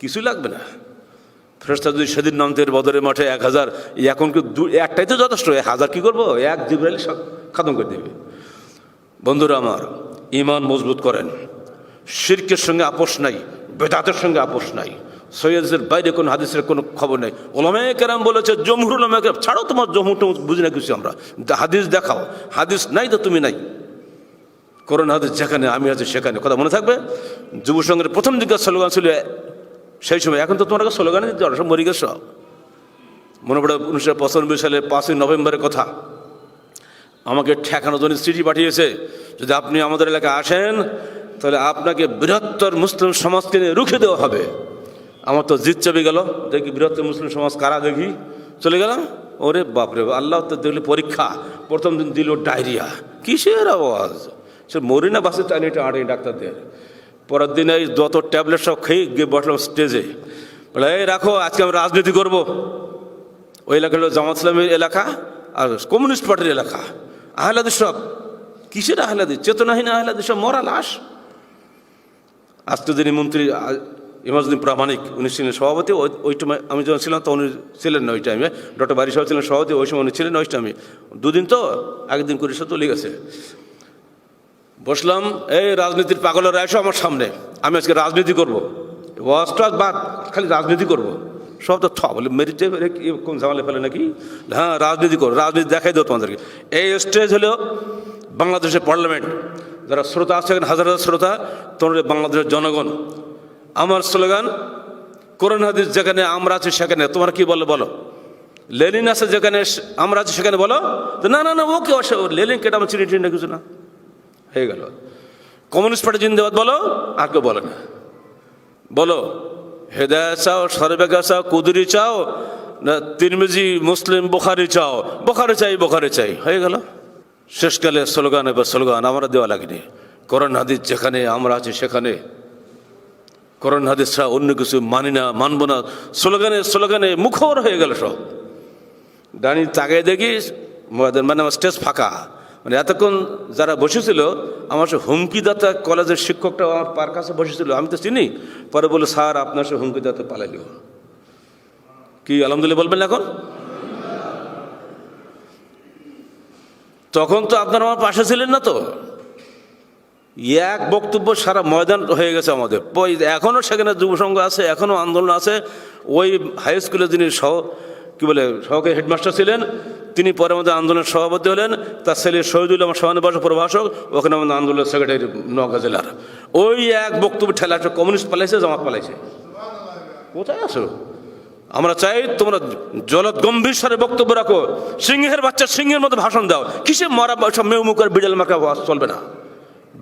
কিছুই লাগবে না। ফেরেশতা যদি সেদিন নামতের বদরের মাঠে 1000, এখন কি একটাই তো যথেষ্ট, 1000 কি করবো? এক জিবরাইল খতম করে দেবে। বন্ধুরা আমার, ঈমান মজবুত করেন, শিরকের সঙ্গে আপোষ নাই, বেদাতের সঙ্গে আপোষ নাই, সৈয়দের বাইরে কোনো হাদিসের কোনো খবর নেই। ওলামায়ে কেরাম বলেছে, জমহুর ওলামায়ে কেরাম, ছাড়ো তোমার জমহুরটা বুঝি না কিছু, আমরা হাদিস দেখাও, হাদিস নাই তো তুমি নাই। কোরআন হাদিস যেখানে আমি আছি সেখানে, কথা মনে থাকবে। যুব সংঘের প্রথম দিকের স্লোগান ছিল সেই সময়, এখন তো তোমার স্লোগানে সব মরে গেছ, মনে পড়ে 1995 সালের 5ই নভেম্বরের কথা। আমাকে ঠেকানোর জন্য চিঠি পাঠিয়েছে, যদি আপনি আমাদের এলাকায় আসেন তাহলে আপনাকে বৃহত্তর মুসলিম সমাজকে নিয়ে রুখে দেওয়া হবে। আমার তো জিদ চেপে গেল, দেখি বৃহত্তর মুসলিম সমাজ কারা, দেখি চলে গেলাম। ওরে বাপরে, আল্লাহ তো দেখলে পরীক্ষা। প্রথম দিন দিল ডায়রিয়া, কিসের আওয়াজ, সে মরি না বাসে টাইনিটা আড়ে ডাক্তারদের। পরের দিন এই যত ট্যাবলেট সব খেয়ে গিয়ে বসলাম স্টেজে, বলে এই রাখো, আজকে আমি রাজনীতি করব। ওই এলাকা হলো জামাত ইসলামের এলাকা আর কমিউনিস্ট পার্টির এলাকা। আহলাদিস সব, কিসের আহলাদিস, চেতনাহীন আহলাদিস সব মরা লাশ। আজকে যিনি মন্ত্রী ইমাজউদ্দিন প্রামাণিক, উনি ছিলেন সভাপতি। ওই টাইমে আমি যখন ছিলাম তো উনি ছিলেন না ওই টাইমে। ডক্টর বারি সাহেব ছিলেন সভাপতি, ওই সময় উনি ছিলেন ওই টাইমে। দুদিন তো একদিন করে সে চলে গেছে। বসলাম, এই রাজনীতির পাগলেরা এসো আমার সামনে, আমি আজকে রাজনীতি করবো, ওয়াজটা বাদ, খালি রাজনীতি করবো। সব তো বলে মেরিটে কোন ঝামেলা ফেলে নাকি, হ্যাঁ রাজনীতি করো, রাজনীতি দেখাই দেবো তোমাদেরকে। এই স্টেজ হলো বাংলাদেশের পার্লামেন্ট। যারা শ্রোতা আছে, হাজার হাজার শ্রোতা, তোমরা বাংলাদেশের জনগণ। আমার স্লোগান, কোরআন হাদিস যেখানে আমরা আছি সেখানে তোমার কি বলো বলো। লেনিন আছে যেখানে আমরা আছি সেখানে বলো। না না না, ও কেউ আসে, লেনিন কেটে আমার চিনি টিনি কিছু না, হয়ে গেল। কমিউনিস্ট পার্টি জিন্দাবাদ বলো, আর কেউ বলে না। বলো হেদায়েত চাও, সরবেগা চাও, কুদুরি চাও, না তিরমিজি, মুসলিম, বুখারি চাও, বুখারি চাই, বুখারি চাই, হয়ে গেল। শেষকালে স্লোগান এবার স্লোগান আমরা দেওয়া লাগেনি। কোরআন হাদিস যেখানে আমরা আছি সেখানে, কোরআন হাদিস ছাড়া অন্য কিছু মানি না, মানবো না, স্লোগানে স্লোগানে মুখর হয়ে গেল সব। দাঁড়িয়ে তাকাই দেখি মানে আমার স্টেজ ফাঁকা। মানে এতক্ষণ যারা বসেছিল, আমার সে হুমকিদাতা কলেজের শিক্ষকটা আমার পার কাছে বসেছিল, আমি তো চিনি। পরে বলে, স্যার আপনার সে হুমকিদাতা পালাইল। কি আলহামদুলিল্লাহ বলবেন এখন? তখন তো আপনারা আমার পাশে ছিলেন না। তো এক বক্তব্য সারা ময়দান হয়ে গেছে আমাদের। এখনও সেখানে যুব সংঘ আছে, এখনও আন্দোলন আছে। ওই হাই স্কুলে যিনি সহকারী হেডমাস্টার ছিলেন, তিনি পরে আমাদের আন্দোলনের সভাপতি হলেন। তার ছেলে শহীদুল আমার সহানুভাষক প্রভাষক, ওখানে আমাদের আন্দোলনের সেক্রেটারি নওগাঁ জেলার। ওই এক বক্তব্য ঠেলা কমিউনিস্ট পালাইছে, জামাত পালাইছে। কোথায় আছো? আমরা চাই তোমরা জলদ গম্ভীর স্বরে বক্তব্য রাখো, সিংহের বাচ্চা সিংহের মতো ভাষণ দাও। কিসে মারা সব মেউমুকার বিড়াল মাকা আওয়াজ চলবে না।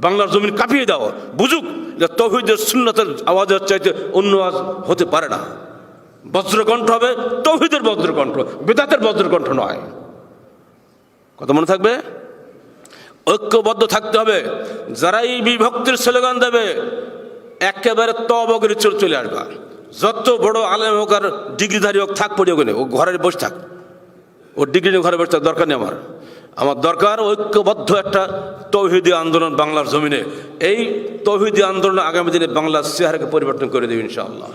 বাংলার জমিন কাঁপিয়ে দাও, বুঝুক যে তৌহিদের সুন্নাতের আওয়াজের চাইতে অন্য আওয়াজ হতে পারে না। বজ্রকণ্ঠ হবে তৌহিদের বজ্রকণ্ঠ, বেদাতের বজ্রকণ্ঠ নয়। কথা মনে থাকবে? ঐক্যবদ্ধ থাকতে হবে। যারা এই বিভক্তির স্লোগান দেবে, একেবারে তবগির চলে আসবা। যত বড় আলেম হোক আর ডিগ্রিধারী হোক, থাক পড়ি ওখানে, ও ঘরে বসে থাক, ও ডিগ্রি নিয়ে ঘরে বসে থাক, দরকার নেই আমার দরকার ঐক্যবদ্ধ একটা তৌহিদি আন্দোলন বাংলার জমিনে। এই তৌহিদি আন্দোলন আগামী দিনে বাংলার চেহারাকে পরিবর্তন করে দেবে ইনশাআল্লাহ।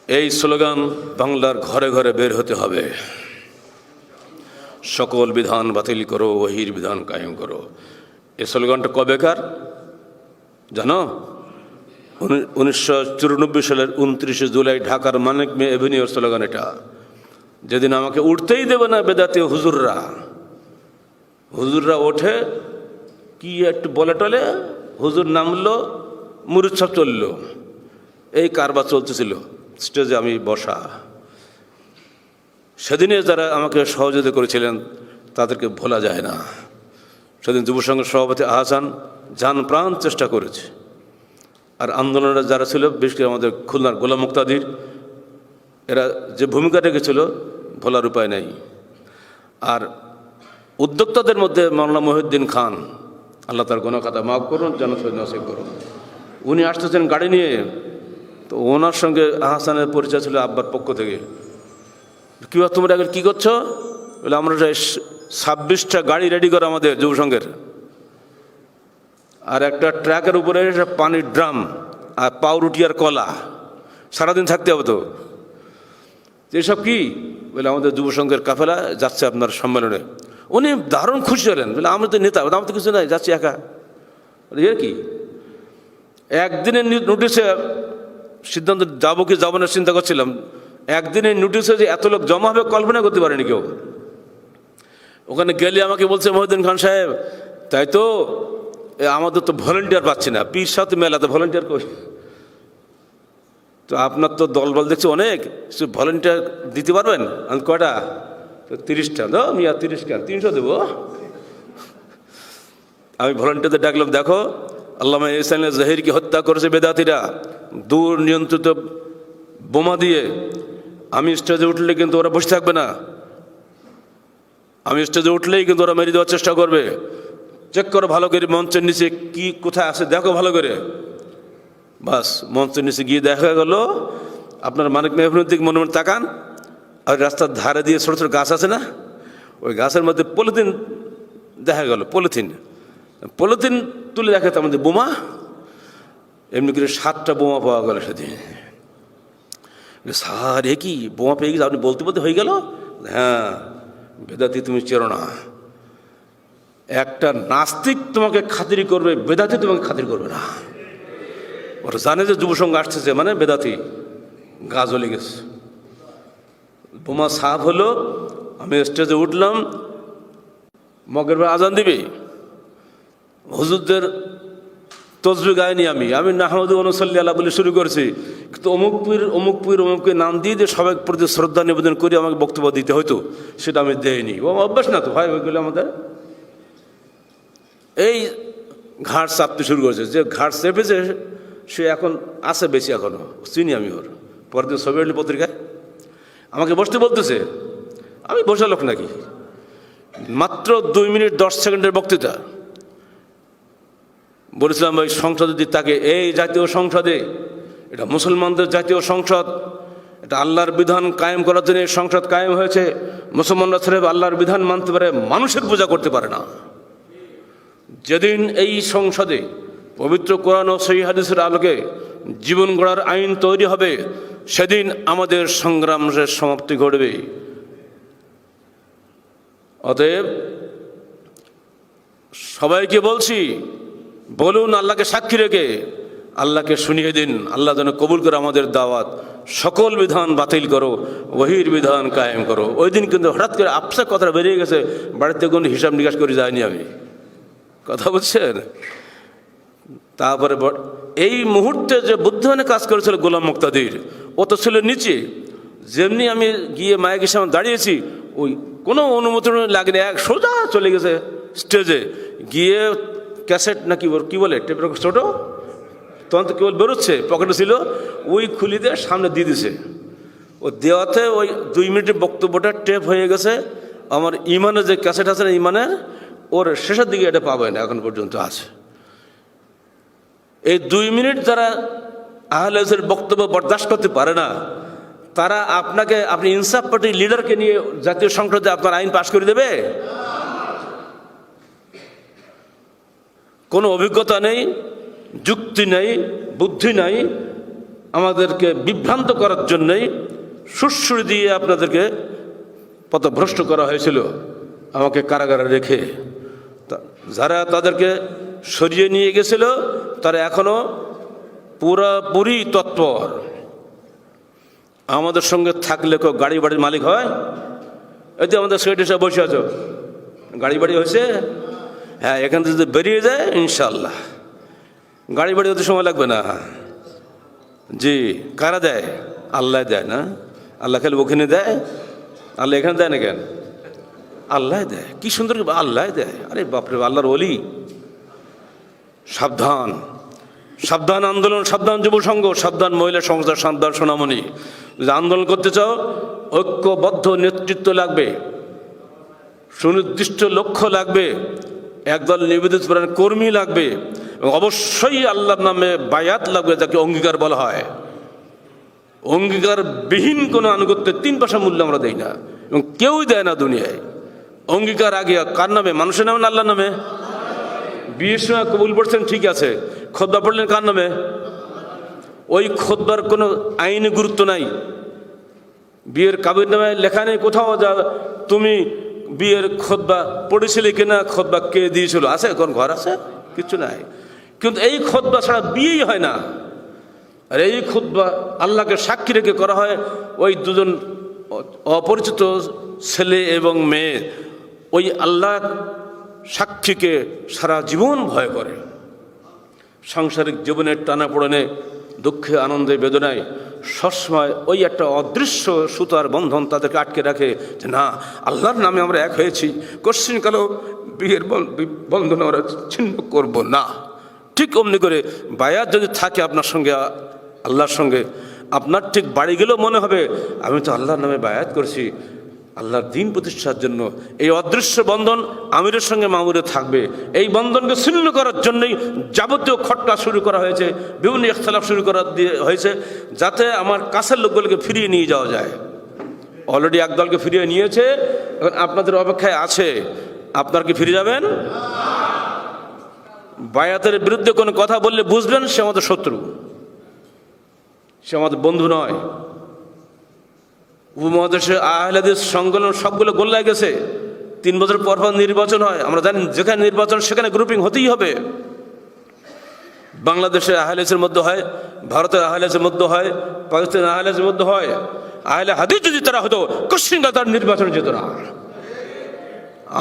এই স্লোগান বাংলার ঘরে ঘরে বের হতে হবে। সকল বিধান বাতিল করো, ওহির বিধান কায়েম করো। এই স্লোগানটা কবেকার জানো? 1994 সালের 29 জুলাই ঢাকার মানিক মে এভিনিউর স্লোগান এটা। যেদিন আমাকে উঠতেই দেবে না বেদাতি হুজুররা ওঠে, কি একটু বলে টলে, হুজুর নামলো, মুরিদ সব চললো, এই কারবার চলতেছিল। স্টেজে আমি বসা। সেদিনে যারা আমাকে সহযোগিতা করেছিলেন তাদেরকে ভোলা যায় না। সেদিন যুব সংঘের সভাপতি আহসান জান প্রাণ চেষ্টা করেছে। আর আন্দোলনে যারা ছিল, বিশেষ করে আমাদের খুলনার গোলাম মুক্তাদির, এরা যে ভূমিকা রেখেছিল ভোলার উপায় নেই। আর উদ্যোক্তাদের মধ্যে মাওলানা মহিউদ্দিন খান, আল্লাহ তার গুনাহ খাতা মাফ করুন, জান্নাত নসিব করুন। উনি আসতেছেন গাড়ি নিয়ে, তো ওনার সঙ্গে আহসানের পরিচয় ছিল আব্বার পক্ষ থেকে। কী তোমরা এখন কী করছো? বলে আমরা 26টা গাড়ি রেডি করো আমাদের যুব সংঘের, আর একটা ট্রাকের উপরে পানির ড্রাম আর পাউরুটি আর কলা, সারাদিন থাকতে হবে। তো এসব কি? বলে আমাদের যুব সংঘের কাফেলা যাচ্ছে আপনার সম্মেলনে। উনি দারুণ খুশি হলেন, বলে আমরা তো নেতা, আমার তো কিছু নাই, যাচ্ছি একা। এর কি? একদিনের নোটিশে সিদ্ধান্ত যাবো কি যাবো না চিন্তা করছিলাম। একদিনের নোটিশে যে এত লোক জমা হবে কল্পনা করতে পারেনি কেউ। ওখানে গেলে আমাকে বলছে, মহিউদ্দিন খান সাহেব, তাই তো আমাদের তো ভলেন্টিয়ার পাচ্ছি না, পীর সাথে মেলাতে ভলেন্টিয়ার কই? তো আপনার তো দলবল দেখছি অনেক, ভলেন্টিয়ার দিতে পারবেন? আমি কয়টা? তো 30টা। দাও মিয়া, 30 কেন, 300 দেবো। আমি ভলেন্টিয়ারদের ডাকলাম, দেখো আল্লামা ইহসান জাহিরকে হত্যা করেছে বেদাতিরা দূর নিয়ন্ত্রিত বোমা দিয়ে। আমি স্টেজে উঠলে কিন্তু ওরা বসে থাকবে না, আমি স্টেজে উঠলেই কিন্তু ওরা মেরে দেওয়ার চেষ্টা করবে। চেক করো ভালো করে মঞ্চের নিচে কি কোথায় আছে দেখো ভালো করে। বাস মঞ্চের নিচে গিয়ে দেখা গেল আপনার মানিক মেহবুবের দিকে মনে মনে তাকান, আর রাস্তার ধারে দিয়ে ছোটো ছোটো গাছ আছে না, ওই গাছের মধ্যে পলিথিন দেখা গেল, পলিথিন তুলে দেখে তার মধ্যে বোমা। এমনি করে 7টা বোমা পাওয়া গেল সেদিন। স্যার এ কি বোমা পেয়ে গেছে? আপনি বলতে বলতে হয়ে গেল। হ্যাঁ, বেদাতি তুমি চেনো না। একটা নাস্তিক তোমাকে খাতির করবে, বেদাতি তোমাকে খাতির করবে না। ওরা জানে যে যুবসংঘ আসতেছে মানে বেদাতি, গা জ্বলে গেছে। বোমা সাফ হলো, আমি স্টেজে উঠলাম, মগের পর আজান দিবে, হুজুরদের তসবি গায়নি আমি নাহমাদু ওয়া নুসাল্লি আলা বলে শুরু করেছি, কিন্তু অমুক পীর নাম দিয়ে যে সবাই প্রতি শ্রদ্ধা নিবেদন করে আমাকে বক্তব্য দিতে হতো, সেটা আমি দেইনি। ও অভ্যাস না তো ভাই, ওইগুলো আমাদের এই ঘাট চাপতে শুরু করেছে। যে ঘাট চেপেছে সে এখন আছে বেশি, এখনো চিনি আমি ওর। পরের দিন ছবি এলি পত্রিকায় আমাকে বসতে বলতেছে, আমি বসা লোক নাকি? মাত্র 2 মিনিট 10 সেকেন্ডের বক্তৃতা। বলেছিলাম ভাই সংসদে যদি তাকে, এই জাতীয় সংসদে, এটা মুসলমানদের জাতীয় সংসদ, এটা আল্লাহর বিধান কায়েম করার জন্য এই সংসদ কায়েম হয়েছে। মুসলমানরা সাহেব আল্লাহর বিধান মানতে পারে, মানুষের পূজা করতে পারে না। যেদিন এই সংসদে পবিত্র কোরআন ও সহিহ হাদিসের আলোকে জীবন গড়ার আইন তৈরি হবে, সেদিন আমাদের সংগ্রামের সমাপ্তি ঘটবে। অতএব সবাইকে বলছি, বলুন আল্লাহকে সাক্ষী রেখে, আল্লাহকে শুনিয়ে দিন, আল্লাহ যেন কবুল করে আমাদের দাওয়াত। সকল বিধান বাতিল করো, ওহির বিধান কায়েম করো। ওই দিন কিন্তু হঠাৎ করে আপসা কথাটা বেরিয়ে গেছে, বাড়িতে কোনো হিসাব নিকাশ করে যায়নি আমি, কথা বলছেন। তারপরে এই মুহূর্তে যে বুদ্ধিমানে কাজ করেছিল গোলাম মুক্তাদির, ও তো ছিল নিচে। যেমনি আমি গিয়ে মায়ের সামনে দাঁড়িয়েছি, ওই কোনো অনুমতি লাগেনি, এক সোজা চলে গেছে স্টেজে গিয়ে ক্যাসেট না কি বলে টেপের ছোটো, তখন তো কেবল বেরোচ্ছে, পকেটে ছিল, ওই খুলি দিয়ে সামনে দিয়ে দিছে। ও দেওয়াতে ওই 2 মিনিটের বক্তব্যটা টেপ হয়ে গেছে। আমার ইমানের যে ক্যাসেট আছে না, ইমানের ওর শেষের দিকে এটা পাবেন, এখন পর্যন্ত আছে। এই 2 মিনিট যারা আহলে হাদিসের বক্তব্য বরদাস্ত করতে পারে না, তারা আপনি ইনসাফ পার্টির লিডারকে নিয়ে জাতীয় সংসদে আপনার আইন পাশ করে দেবে? কোনো অভিজ্ঞতা নেই, যুক্তি নেই, বুদ্ধি নাই, আমাদেরকে বিভ্রান্ত করার জন্যই সুরসুরি দিয়ে আপনাদেরকে পথভ্রষ্ট করা হয়েছিল, আমাকে কারাগারে রেখে। যারা তাদেরকে সরিয়ে নিয়ে গেছিল তারা এখনো পুরোপুরি তৎপর। আমাদের সঙ্গে থাকলে কেউ গাড়ি বাড়ির মালিক হয়? এই যে আমাদের সেক্রেটারি সাহেব বসে আছো, গাড়ি বাড়ি হয়েছে? হ্যাঁ, এখান থেকে যদি বেরিয়ে যায় ইনশাল্লাহ গাড়ি বাড়ি হতে সময় লাগবে না। জি, কারা দেয়? আল্লাহ দেয় না? আল্লাহ খালি ওখানে দেয়, আল্লাহ এখানে দেয় না কেন? আল্লাহ দেয়। কি সুন্দর, আল্লাহ দেয়। আরে বাপরে, আল্লাহর ওলি। সাবধান, সাবধান আন্দোলন, সাবধান যুব সংঘ, সাবধান মহিলা সংস্থা, সাবধান সোনামণি। যদি আন্দোলন করতে চাও, ঐক্যবদ্ধ নেতৃত্ব লাগবে, সুনির্দিষ্ট লক্ষ্য লাগবে, একদল নিবেদিত প্রাণ কর্মী লাগবে, এবং অবশ্যই আল্লাহর নামে বায়াত লাগবে, যাকে অঙ্গীকার বলা হয়। অঙ্গীকারবিহীন কোনো আনুগত্যের 3 পয়সা মূল্য আমরা দেই না, এবং কেউই দেয় না দুনিয়ায়। অঙ্গীকার আগে কার নামে? মানুষের নামে না আল্লাহর নামে? বিয়ের সময় কবুল পড়ছেন, ঠিক আছে, খুতবা পড়লেন কার নামে? ওই খুতবার কোনো আইনি গুরুত্ব নাই। বিয়ের কাবির নামে লেখা নেই কোথাও যা তুমি বিয়ের খুতবা পড়েছিলে কিনা, খুতবা কে দিয়েছিল, আছে কোন ঘর আছে? কিচ্ছু নাই। কিন্তু এই খুতবা ছাড়া বিয়েই হয় না। আর এই খুতবা আল্লাহকে সাক্ষী রেখে করা হয়। ওই দুজন অপরিচিত ছেলে এবং মেয়ে ওই আল্লাহ সাক্ষীকে সারা জীবন ভয় করে। সাংসারিক জীবনের টানাপোড়েনে, দুঃখে, আনন্দে, বেদনায় সবসময় ওই একটা অদৃশ্য সুতার বন্ধন তাদেরকে আটকে রাখে যে না, আল্লাহর নামে আমরা এক হয়েছি, কোশ্চিনকালেও বিয়ের বন্ধন আমরা ছিন্ন করব না। ঠিক অমনি করে বায়াত যদি থাকে আপনার সঙ্গে, আল্লাহর সঙ্গে, আপনার ঠিক বাড়ি গেলেও মনে হবে আমি তো আল্লাহর নামে বায়াত করেছি আল্লাহর দ্বীন প্রতিষ্ঠার জন্য। এই অদৃশ্য বন্ধন আমিরের সঙ্গে মামুরে থাকবে। এই বন্ধনকে ছিন্ন করার জন্যই যাবতীয় খটকা শুরু করা হয়েছে, বিভিন্ন ইখতিলাফ শুরু করা হয়েছে, যাতে আমার কাছের লোকগুলোকে ফিরিয়ে নিয়ে যাওয়া যায়। অলরেডি একদলকে ফিরিয়ে নিয়েছে, এখন আপনাদের অপেক্ষায় আছে। আপনারা কি ফিরে যাবেন? বায়াতের বিরুদ্ধে কোনো কথা বললে বুঝবেন সে আমাদের শত্রু, সে আমাদের বন্ধু নয়। উপমহাদেশে আহলে হাদিস সংগঠন সবগুলো গোল্লায় গেছে। 3 বছর পর পর নির্বাচন হয়, আমরা জানি যেখানে নির্বাচন সেখানে গ্রুপিং হতেই হবে। বাংলাদেশে আহলে হাদিসের মধ্যে হয়, ভারতের আহলে হাদিসের মধ্যে হয়, পাকিস্তানের আহলে হাদিসের মধ্যে হয়। আহলে হাদিস যদি তারা হতো কোশ্চিনকাল তার নির্বাচন যেত না।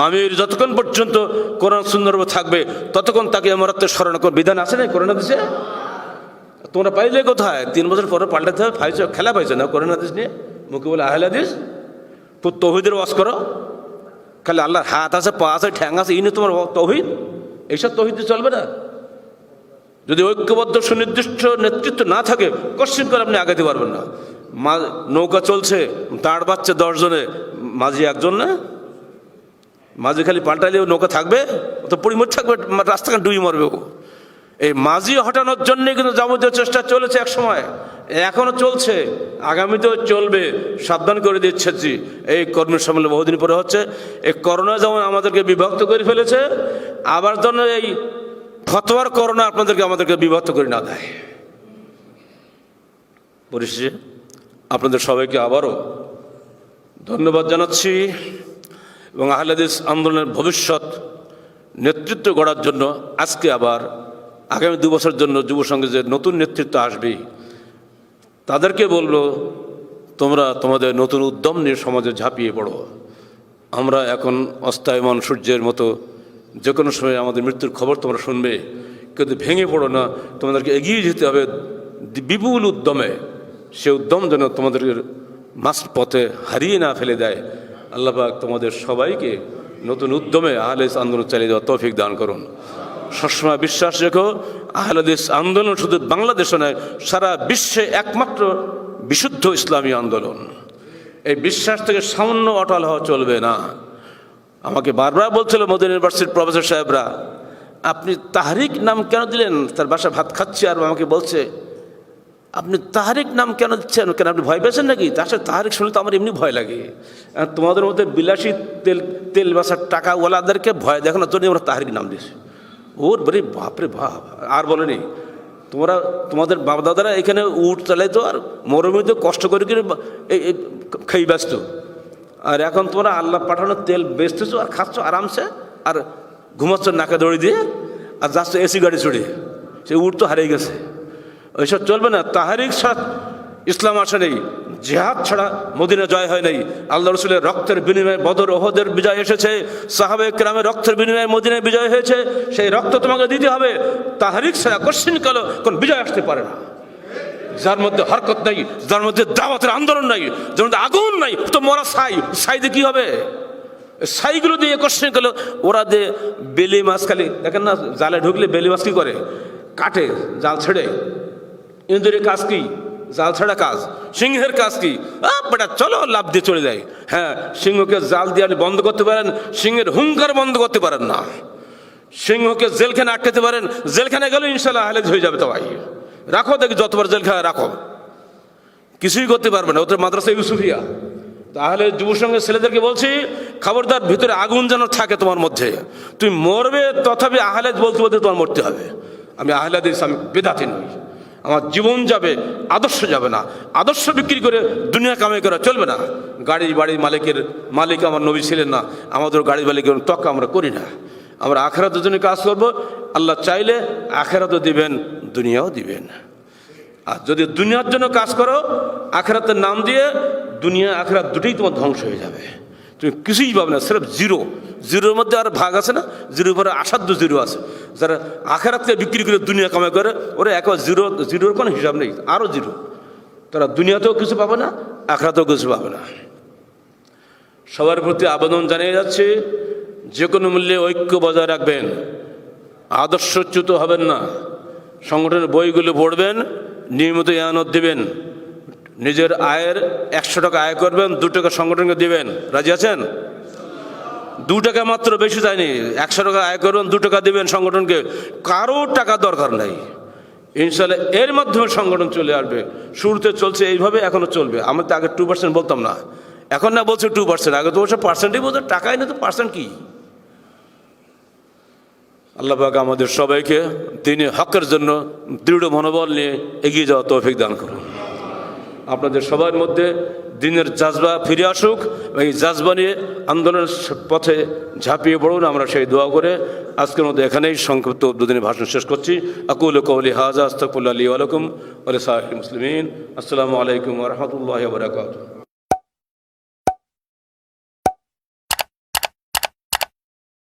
আমির যতক্ষণ পর্যন্ত কোরআন সুন্দর থাকবে ততক্ষণ তাকে আমারত্বের স্মরণ করার বিধান আছে না কোরআন হাদিসে? তোমরা পাইলে কোথায়? 3 বছর পরে পাল্টাতে হবে, পাইছো খেলা পাইছো না কোরআন হাদিস নিয়ে? মুখে বলে আহলে হাদিস, তো তৌহিদের ওয়াজ করো, খালি আল্লাহর হাত আছে, পা আছে, ঠ্যাং আছে, এই নিয়ে তোমার তৌহিদ? এইসব তৌহিদ চলবে না। যদি ঐক্যবদ্ধ সুনির্দিষ্ট নেতৃত্ব না থাকে কোশ্চিন করে আপনি আগাতে পারবেন না। নৌকা চলছে, দাঁড় বাচ্ছে 10 জনে, মাঝি একজন না? মাঝি খালি পাল্টালেও নৌকা থাকবে? ও তো পরিমর থাকবে, রাস্তাঘাট ডুবি মরবে ও। এই মাঝি হটানোর জন্যে কিন্তু যাবতীয় চেষ্টা চলেছে এক সময়, এখনো চলছে, আগামীতেও চলবে। সাবধান করে দিচ্ছি। এই কর্মী সম্মেলন বহুদিন পরে হচ্ছে। এই করোনা যেমন আমাদেরকে বিভক্ত করে ফেলেছে, আবার যেন এই ফতোয়ার করোনা আমাদেরকে বিভক্ত করে না দেয়। পরিশেষে আপনাদের সবাইকে আবারও ধন্যবাদ জানাচ্ছি এবং আহলে হাদিস আন্দোলনের ভবিষ্যৎ নেতৃত্ব গড়ার জন্য আজকে আবার আগামী 2 বছরের জন্য যুব সংঘে যে নতুন নেতৃত্ব আসবে তাদেরকে বলবো, তোমরা তোমাদের নতুন উদ্যম নিয়ে সমাজে ঝাঁপিয়ে পড়ো। আমরা এখন অস্তায়মান সূর্যের মতো, যে কোনো সময় আমাদের মৃত্যুর খবর তোমরা শুনবে, কিন্তু ভেঙে পড়ো না, তোমাদেরকে এগিয়ে যেতে হবে বিপুল উদ্যমে। সে উদ্যম যেন তোমাদের মাঝ পথে হারিয়ে না ফেলে দেয়। আল্লাহ পাক তোমাদের সবাইকে নতুন উদ্যমে আহলে হাদিস আন্দোলন চালিয়ে যাওয়ার তৌফিক দান করুন। সবসময় বিশ্বাস রেখো, আহলে হাদিস আন্দোলন শুধু বাংলাদেশে নয়, সারা বিশ্বে একমাত্র বিশুদ্ধ ইসলামী আন্দোলন। এই বিশ্বাস থেকে সামান্য অটল হওয়া চলবে না। আমাকে বারবার বলছিল মদিনা ইউনিভার্সিটির প্রফেসর সাহেবরা, আপনি তাহরিক নাম কেন দিলেন? তার বাসায় ভাত খাচ্ছি আর আমাকে বলছে, আপনি তাহরিক নাম কেন দিচ্ছেন? কেন আপনি ভয় পেয়েছেন নাকি? তার সাথে তাহরিক শুনলে তো আমার এমনি ভয় লাগে। তোমাদের মধ্যে বিলাসী তেল বাসার টাকাওয়ালাদেরকে ভয় দেখানোর জন্য আমরা তাহরিক নাম দিয়েছি। ওর বলে বাপরে বাপ। আর বলেনি, তোমাদের বাপ দাদারা এখানে উট চালাইতো আর মরুভূমিতে কষ্ট করে খেয়ে ব্যস্ত, আর এখন তোমরা আল্লাহ পাঠানোর তেল বেচতেছো আর খাচ্ছ আরামসে, আর ঘুমাচ্ছ নাকে দড়ি দিয়ে, আর যাচ্ছ এসি গাড়ি চড়ে। সে উট তো হারিয়ে গেছে। ওইসব চলবে না। তাহরিক ছাড়া ইসলাম আসে নেই, জিহাদ ছাড়া মদিনা জয় হয় নাই। আল্লাহ রসুলের রক্তের বিনিময়ে বদর ওহদের বিজয় এসেছে, সাহাবে কেরামের রক্তের বিনিময়ে মদিনায় বিজয় হয়েছে। সেই রক্ত তোমাকে দিতে হবে। তাহরিক ছাড়া কোশ্চিন কালো কোন বিজয় আসতে পারে না। যার মধ্যে হরকত নাই, যার মধ্যে দাওয়াতের আন্দোলন নাই, যার মধ্যে আগুন নাই, তো মরা ছাই দিয়ে কি হবে? ছাইগুলো দিয়ে কোশ্চিন কালো। ওরা যে বেলি মাছ, খালি দেখেন না, জালে ঢুকলে বেলি মাছ কি করে? কাটে, জাল ছেড়ে। ইন্দুরের কাজ কি? জাল ছাড়া কাজ। সিংহের কাজ কি? বেটা চলো, লাভ দিয়ে চলে যায়। হ্যাঁ, সিংহকে জাল দিয়ে আপনি বন্ধ করতে পারেন, সিংহের হুঙ্কার বন্ধ করতে পারেন না। সিংহকে জেলখানে আটকাতে পারেন, জেলখানে গেলে ইনশাল্লাহ আহলে হয়ে যাবে। তো ভাই রাখো, দেখি যতবার জেলখানে রাখো, কিছুই করতে পারবে না। ওদের মাদ্রাসা ইউসুফিয়া। তাহলে যুব সংঘের ছেলেদেরকে বলছি, খবরদার, ভিতরে আগুন যেন থাকে তোমার মধ্যে। তুমি মরবে, তথাপি আহলে বলতে বলতে তোমার মরতে হবে। আমি আহলে হাদিস, আমি বেদাতি নই। আমার জীবন যাবে, আদর্শ যাবে না। আদর্শ বিক্রি করে দুনিয়া কামাই করা চলবে না। বাড়ির মালিক আমার নবী ছিলেন না, আমাদের গাড়ি মালিকের তক আমরা করি না। আমরা আখিরাতের জন্য কাজ করবো। আল্লাহ চাইলে আখেরাতও দিবেন, দুনিয়াও দিবেন। আর যদি দুনিয়ার জন্য কাজ করো, আখেরাতের নাম দিয়ে দুনিয়া আখেরাত দুটোই তোমার ধ্বংস হয়ে যাবে, তুমি কিছুই পাবে না, সির্ফ জিরো। জিরোর মধ্যে আর ভাগ আছে না, জিরোর পরে আসাধ্য জিরো আছে। যারা আখেরাতকে বিক্রি করে দুনিয়া কামাই করে, ওরা একবার জিরোর কোনো হিসাব নেই, আরও জিরো। তারা দুনিয়াতেও কিছু পাবে না, আখেরাতেও কিছু পাবে না। সবার প্রতি আবেদন জানিয়ে যাচ্ছে, যে কোনো মূল্যে ঐক্য বজায় রাখবেন, আদর্শচ্যুত হবেন না। সংগঠনের বইগুলো পড়বেন, নিয়মিত ইয়ানত দিবেন। নিজের আয়ের 100 টাকা আয় করবেন, 2 টাকা সংগঠনকে দিবেন। রাজি আছেন? 2 টাকা মাত্র, বেশি যায়নি। 100 টাকা আয় করবেন, 2 টাকা দিবেন সংগঠনকে। কারো টাকা দরকার নাই, ইনশাল্লাহ এর মাধ্যমে সংগঠন চলে আসবে। শুরুতে চলছে এইভাবে, এখনো চলবে। আমি তো আগে 2% বলতাম না, এখন না বলছে 2%। আগে তো বলছে পার্সেন্টই বলতো, টাকাই না তো পার্সেন্ট কি। আল্লাহ পাক আমাদের সবাইকে দ্বীনে হকের জন্য দৃঢ় মনোবল নিয়ে এগিয়ে যাওয়া তৌফিক দান করুন। আপনাদের সবার মধ্যে দ্বীনের জাজবা ফিরে আসুক, এই জাজবা নিয়ে আন্দোলনের পথে ঝাঁপিয়ে পড়ুন, আমরা সেই দোয়া করে আজকের মধ্যে এখানেই সংক্ষিপ্ত উদ্বোধনী ভাষণ শেষ করছি। আকুলু কওলি হাযা আস্তাগফিরুল্লাহ লি ওয়া লাকুম ওয়া লিসাইরিল মুসলিমিন। আসসালামু আলাইকুম ওয়া রাহমাতুল্লাহি ওয়া বারাকাতুহু।